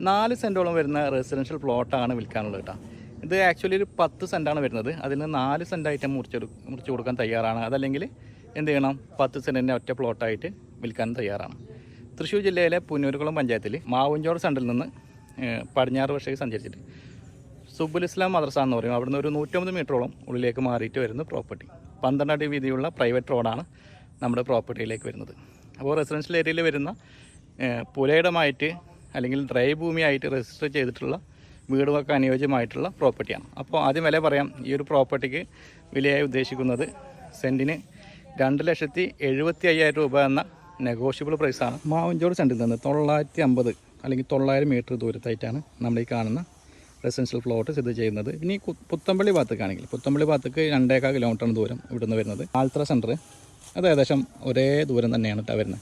4 സെൻറ്റോളം വരുന്ന റെസിഡൻഷ്യൽ പ്ലോട്ടാണ് വിൽക്കാനുള്ളത് കേട്ടോ. ഇത് ആക്ച്വലി ഒരു 10 സെൻറ്റാണ് വരുന്നത്. അതിൽ നിന്ന് 4 സെൻറ്റായിട്ട് മുറിച്ച് കൊടുക്കാൻ തയ്യാറാണ്. അതല്ലെങ്കിൽ എന്ത് ചെയ്യണം, 10 സെൻറ്റിൻ്റെ ഒറ്റ പ്ലോട്ടായിട്ട് വിൽക്കാൻ തയ്യാറാണ്. തൃശ്ശൂർ ജില്ലയിലെ പുന്നൂരുകുളം പഞ്ചായത്തിൽ മാവുഞ്ചോട് സെൻറ്ററിൽ നിന്ന് പടിഞ്ഞാറ് വശത്തേക്ക് സഞ്ചരിച്ചിട്ട് സുബുൽ ഇസ്ലാം മദ്രസ എന്ന് പറയും, അവിടുന്ന് ഒരു 150 മീറ്ററോളം ഉള്ളിലേക്ക് മാറിയിട്ട് വരുന്ന പ്രോപ്പർട്ടി. 12 അടി വീതിയുള്ള പ്രൈവറ്റ് റോഡാണ് നമ്മുടെ പ്രോപ്പർട്ടിയിലേക്ക് വരുന്നത്. അപ്പോൾ റെസിഡൻഷ്യൽ ഏരിയയിൽ വരുന്ന പുരയിടമായിട്ട് അല്ലെങ്കിൽ ഡ്രൈ ഭൂമിയായിട്ട് രജിസ്റ്റർ ചെയ്തിട്ടുള്ള വീടുകൾക്ക് അനുയോജ്യമായിട്ടുള്ള പ്രോപ്പർട്ടിയാണ്. അപ്പോൾ ആദ്യം വില പറയാം. ഈ ഒരു പ്രോപ്പർട്ടിക്ക് വിലയായി ഉദ്ദേശിക്കുന്നത് സെൻറ്റിന് 2,75,000 രൂപ എന്ന നെഗോഷ്യബിൾ പ്രൈസാണ്. മാവഞ്ചോട് സെൻറ്റിൽ നിന്ന് 950 അല്ലെങ്കിൽ 900 മീറ്റർ ദൂരത്തായിട്ടാണ് നമ്മൾ ഈ കാണുന്ന റെസിഡൻഷ്യൽ പ്ലോട്ട് സ്ഥിതി ചെയ്യുന്നത്. ഇനി പുത്തമ്പള്ളി ഭാഗത്തേക്കാണെങ്കിൽ പുത്തമ്പള്ളി ഭാഗത്തേക്ക് 2.25 കിലോമീറ്ററാണ് ദൂരം ഇവിടുന്ന് വരുന്നത്. ആൽത്ര സെൻറ്റർ അത് ഏകദേശം ഒരേ ദൂരം തന്നെയാണ് കേട്ടോ വരുന്നത്.